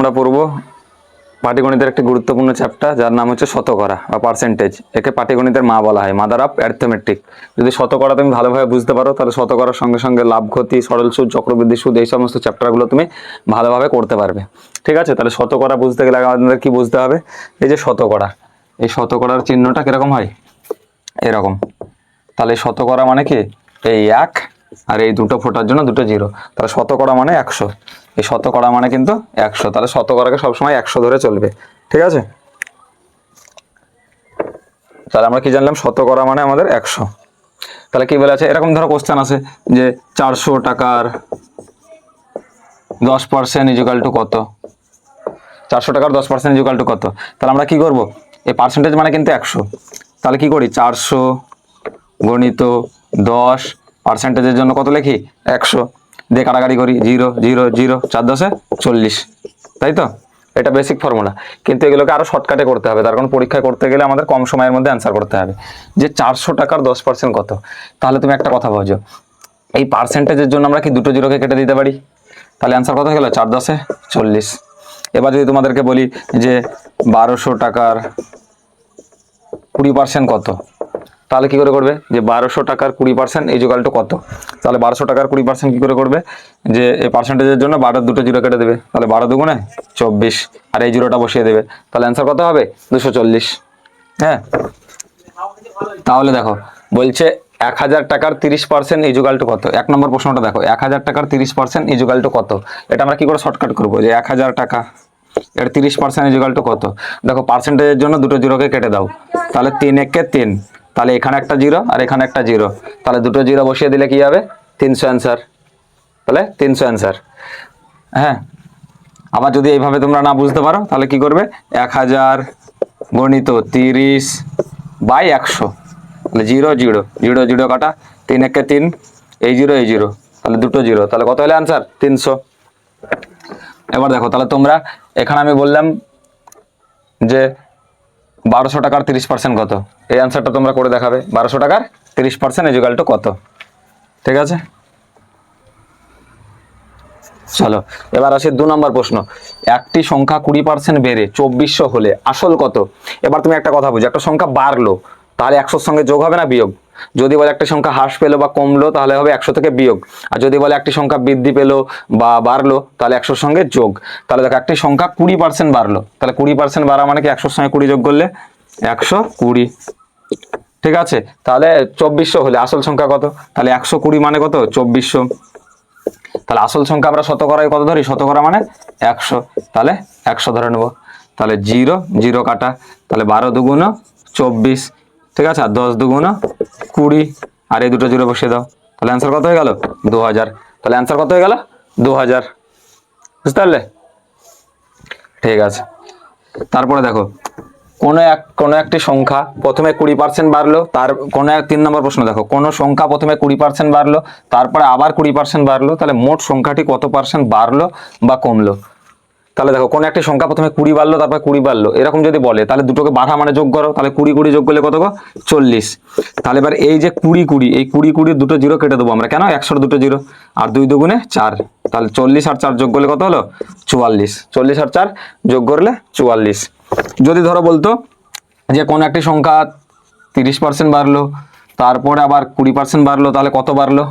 আমরা পড়ব পাটিগণিতের একটি গুরুত্বপূর্ণ চ্যাপ্টার যার নাম হচ্ছে শতকরা বা পার্সেন্টেজ। একে পাটিগণিতের মা বলা হয়, মাদার অফ অ্যারিথমেটিক। যদি শতকরা তুমি ভালোভাবে বুঝতে পারো তাহলে শতকরার সঙ্গে সঙ্গে লাভ ক্ষতি, সরল সুদ, চক্রবৃদ্ধি সুদ এই সমস্ত চ্যাপ্টারগুলো তুমি ভালোভাবে করতে পারবে। ঠিক আছে, তাহলে শতকরা বুঝতে গেলে আমাদের কি বুঝতে হবে? এই যে শতকরা, এই শতকরার চিহ্নটা কিরকম হয়? এরকম। তাহলে শতকরা মানে কি? এই এক আর এই দুটো ফোটার জন্য দুটো জিরো, তাহলে শতকরা মানে 100। এই শতকরা মানে কিন্তু 100, তাহলে শতকরাকে সবসময় 100 ধরে চলবে। ঠিক আছে, তাহলে আমরা কি জানলাম? শতকরা মানে আমাদের 100। তাহলে কি বলে আছে? এরকম ধরো কোশ্চেন আছে যে 400 টাকার 10% ইকুয়াল টু কত? 400 টাকার 10% ইকুয়াল টু কত? তাহলে আমরা কি করব? এই পার্সেন্টেজ মানে কিন্তু 100, তাহলে কি করি? 400 গণিত 10 পার্সেন্টেজের জন্য কত লিখি? 100 দিয়ে কাটাকাটি করি, 0 0 0 4 10 40, তাই তো? এটা বেসিক ফর্মুলা, কিন্তু এগুলোকে আরো শর্টকাটে করতে হবে, তার কারণ পরীক্ষায় করতে গেলে আমাদের কম সময়ের মধ্যে অ্যান্সার করতে হবে। যে 400 টাকার 10% কত? তাহলে তুমি একটা কথা বোঝো, এই পার্সেন্টেজের জন্য আমরা কি দুটো জিরোকে কেটে দিতে পারি? তাহলে অ্যান্সার কত হয়ে গেল? 4 10 40। এবার যদি তোমাদেরকে বলি যে 1200 টাকার 20% কত, তাহলে কি করে করবে? যে 1200 টাকার 20% ইকুয়াল টু কত? তাহলে 1200 টাকার 20% কি করে করবে? যে এই পার্সেন্টেজের জন্য 12 দুটো জিরো কেটে দেবে, তাহলে 12 দুগুণে 24 আর এই জিরোটা বসিয়ে দেবে, তাহলে অ্যান্সার কত হবে? 240। হ্যাঁ, তাহলে দেখো বলছে 1000 টাকার 30% ইকুয়াল টু কত? 1 নম্বর প্রশ্নটা দেখো, 1000 টাকার 30% ইকুয়াল টু কত? এটা আমরা কি করে শর্টকাট করবো? যে 1000 টাকা এর 30% ইকুয়াল টু কত? দেখো পার্সেন্টেজের জন্য দুটো জিরোকে কেটে দাও, তাহলে 3 একে 3, তাহলে এখানে একটা জিরো আর এখানে একটা জিরো, তাহলে দুটো জিরো বসিয়ে দিলে কি হবে? 300 অ্যান্সার। তাহলে 300 অ্যান্সার। হ্যাঁ, আবার যদি এইভাবে তোমরা না বুঝতে পারো তাহলে কি করবে? 1000 গণিত 30/100, তাহলে 0 0 0 0 কাটা, 3 একে 3, এই জিরো, তাহলে দুটো জিরো, তাহলে কত হলে অ্যান্সার? 300। এবার দেখো, তাহলে তোমরা এখানে আমি বললাম যে 1200 টাকার 30% কত? এই অ্যান্সারটা তোমরা করে দেখাবে। 1200 টাকার 30% ইকুয়াল টু কত? ঠিক আছে, চলো এবার আসি 2 নম্বর প্রশ্ন। একটি সংখ্যা 20% বেড়ে 2400 হলে আসল কত? এবার তুমি একটা কথা বুঝো, একটা সংখ্যা বাড়লো তাহলে 100-র সঙ্গে যোগ হবে না বিয়োগ? যদি বলে একটা সংখ্যা হ্রাস পেলো বা কমলো তাহলে হবে 100 থেকে বিয়োগ, আর যদি বলে একটি সংখ্যা বৃদ্ধি পেলো বা বাড়লো তাহলে 100-র সঙ্গে যোগ। তাহলে দেখো একটি সংখ্যা 20% বাড়লো, তাহলে 20% বাড়া মানে কি? 100-র সঙ্গে 20 যোগ করলে 120। ঠিক আছে, তাহলে 2400 হলে আসল সংখ্যা কত? তাহলে 120 মানে কত? 2400। তাহলে আসল সংখ্যা আমরা শতকরায় কত ধরি? শতকরা মানে 100, তাহলে 100 ধরে নেব। তাহলে 0 0 কাটা, তাহলে 12 দুগুণ 24, ঠিক আছে, আর 10 দুগুণ 20 আর এই দুটো জিরো বসিয়ে দাও, তাহলে অ্যান্সার কত হয়ে গেল? 2000। তাহলে অ্যান্সার কত হয়ে গেল? 2000। বুঝতে পারলে? ঠিক আছে, তারপরে দেখো কোনো একটি সংখ্যা প্রথমে 20% বাড়লো, তার কোনো 3 নম্বর প্রশ্ন দেখো, কোনো সংখ্যা প্রথমে 20% বাড়লো তারপরে আবার 20% বাড়লো, তাহলে মোট সংখ্যাটি কত পার্সেন্ট বাড়লো বা কমলো? তাহলে দেখো কোনো একটি সংখ্যা প্রথমে 20 বাড়লো তারপর 20 বাড়লো এরকম যদি বলে তাহলে দুটোকে বাড়া মানে যোগ করো, তাহলে 20 20 যোগ করলে কত গো? 40। তাহলে এবার এই যে 20 20, এই 20 20 দুটো জিরো কেটে দেবো আমরা, কেন? 100 দুটো জিরো, আর 2 দুগুণে 4, তাহলে 40 আর 4 যোগ করলে কত হলো? 44। 40 আর 4 যোগ করলে 44। যদি ধরো বলতো যে কোনো একটি সংখ্যা 30% বাড়লো তারপরে আবার 20% বাড়লো, তাহলে কত বাড়লো?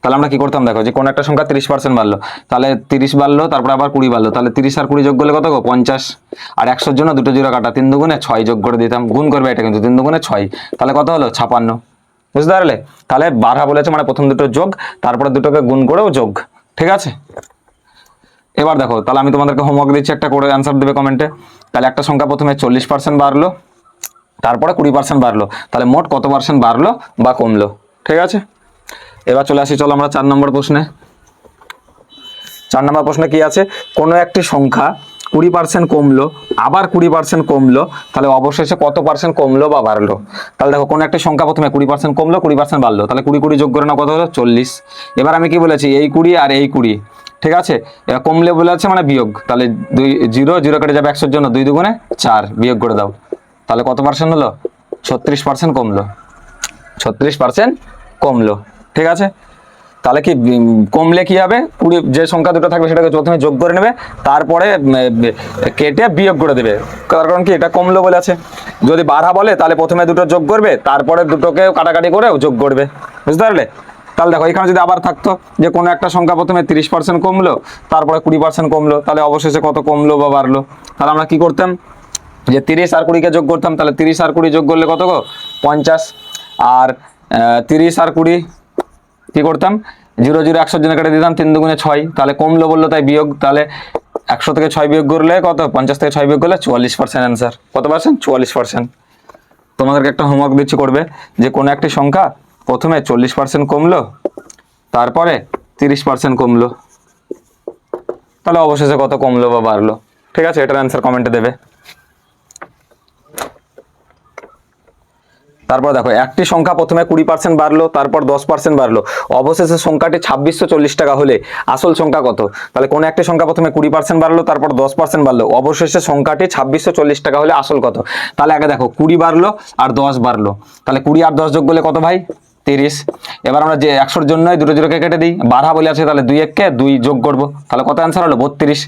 তাহলে আমরা কি করতাম? দেখো যে কোনো একটা সংখ্যা 30% বাড়লো, তাহলে 30 বাড়লো তারপরে আবার 20 বাড়লো, তাহলে 30 আর 20 যোগ করলে কত গো? 50। আর 100-র জন্য দুটো জিরো কাটা, 3 দুগুণে 6 যোগ করে দিতাম, গুণ করবে এটা কিন্তু, 3 দুগুণে 6, তাহলে কত হলো? 56। বুঝতে পারলে? তাহলে বাড়া বলেছে মানে প্রথম দুটো যোগ তারপরে দুটোকে গুণ করেও যোগ। ঠিক আছে, এবার দেখো তাহলে আমি তোমাদেরকে হোমওয়ার্ক দিচ্ছি, একটা করে অ্যান্সার দেবে কমেন্টে। তাহলে একটা সংখ্যা প্রথমে 40% বাড়লো তারপরে 20% বাড়লো, তাহলে মোট কত পার্সেন্ট বাড়লো বা কমলো? ঠিক আছে, এবার চলে আসি, চলো আমরা 4 নম্বর প্রশ্নে। 4 নম্বর প্রশ্নে কি আছে? কোনো একটি সংখ্যা 20% কমলো আবার 20% কমলো, তাহলে অবশেষে কত পার্সেন্ট কমলো বা বাড়লো? তাহলে দেখো কোনো একটা সংখ্যা প্রথমে 20% কমলো 20% বাড়লো, তাহলে 20 20 যোগ করে না কত হলো? 40। এবার আমি কি বলেছি? এই 20 আর এই 20, ঠিক আছে, এবার কমলে বলেছে মানে বিয়োগ, তাহলে 2 0 0 কেটে যাবে 100-র জন্য, 2 দুগুণে 4 বিয়োগ করে দাও, তাহলে কত পার্সেন্ট হলো? 36% কমলো। 36% কমলো। ঠিক আছে, তাহলে কি কমলে কি হবে, কুড়ি যে সংখ্যা দুটো থাকবে সেটাকে প্রথমে যোগ করে নেবে, তারপরে কেটে বিয়োগ করে দেবে। কারণ কি এটা কমলো বলে আছে। যদি বাড়া বলে তাহলে প্রথমে দুটো যোগ করবে, তারপরে দুটোকে কাটাকাটি করে যোগ করবে, বুঝতে পারলে? তাহলে দেখো এখানে যদি আবার থাকতো যে কোনো একটা সংখ্যা প্রথমে 30% কমলো, তারপরে 20% কমলো, তাহলে অবশেষে কত কমলো বা বাড়লো, তাহলে আমরা কি করতাম, যে 30 আর 20 কে যোগ করতাম। তাহলে 30 আর 20 যোগ করলে কত গো, 50। আর 30 আর 20 কি করতাম, 0 0 100 জন্য কেটে দিতাম, 3 দুগুণে 6। তাহলে কমলো বললো তাই বিয়োগ, তাহলে 100 থেকে 6 বিয়োগ করলে কত, 50 থেকে 6 বিয়োগ করলে 44% অ্যান্সার। কত পার্সেন্ট, 44%। তোমাদেরকে একটা হোমওয়ার্ক দিচ্ছি, করবে যে কোনো একটি সংখ্যা প্রথমে 40% কমলো, তারপরে 30% কমলো, তাহলে অবশেষে কত কমলো বা বাড়লো। ঠিক আছে, এটার অ্যান্সার কমেন্টে দেবে। তারপর দেখো একটি সংখ্যা প্রথমে 20% বাড়লো, তারপর 10% বাড়লো, অবশেষে সংখ্যাটি 2640 টাকা হলে আসল সংখ্যা কত? তাহলে কোন একটি সংখ্যা প্রথমে 20% বাড়লো, তারপর 10% বাড়লো, অবশেষে সংখ্যাটি 2640 টাকা হলে আসল কত? তাহলে আগে দেখো 20 বাড়লো আর 10 বাড়লো, তাহলে 20 আর 10 যোগ করলে কত ভাই, 30। এবার আমরা যে 100-র জন্য দুটো জিরোকে কেটে দিই, বাড়া বলে আছে, তাহলে 2 1 কে 2 যোগ করবো, তাহলে কত অ্যান্সার হলো, 32।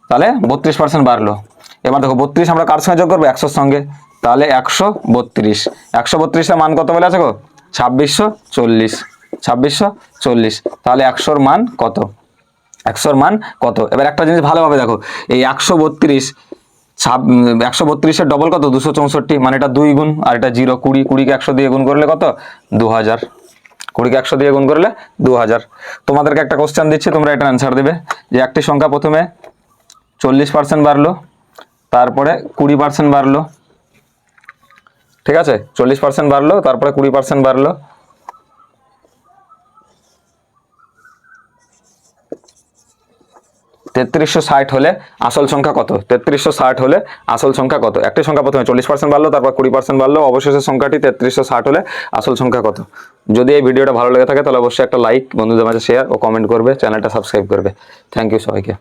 তাহলে 32% বাড়লো। এবার দেখো 32 আমরা কার সঙ্গে যোগ করবো, 100-র সঙ্গে, তাহলে 132। 132-এর মান কত বলে আছে গো, 2640। 2640, তাহলে 100-র মান কত, 100-র মান কত? এবার একটা জিনিস ভালোভাবে দেখো, এই 132 132-এর ডবল কত, 264, মানে এটা 2 গুণ, আর এটা 0। 20-কে 100 দিয়ে গুণ করলে কত, 2000। 20-কে 100 দিয়ে গুণ করলে 2000। তোমাদেরকে একটা কোশ্চেন দিচ্ছি, তোমরা এটা অ্যান্সার দেবে, যে একটি সংখ্যা প্রথমে 40% বাড়লো, তারপরে 20% বাড়লো, ঠিক আছে, 40% বাড়লো, তারপরে 20% বাড়লো, $3360 হলে আসল সংখ্যা কত? 3360 হলে আসল সংখ্যা কত? একটি সংখ্যা প্রথমে 40% বাড়লো, তারপর 20% বাড়লো, অবশেষে সংখ্যাটি 3360 হলে আসল সংখ্যা কত? যদি এই ভিডিওটা ভালো লেগে থাকে তাহলে অবশ্যই একটা লাইক, বন্ধুদের মাঝে শেয়ার ও কমেন্ট করবে, চ্যানেলটা সাবস্ক্রাইব করবে। থ্যাংক ইউ সবাইকে।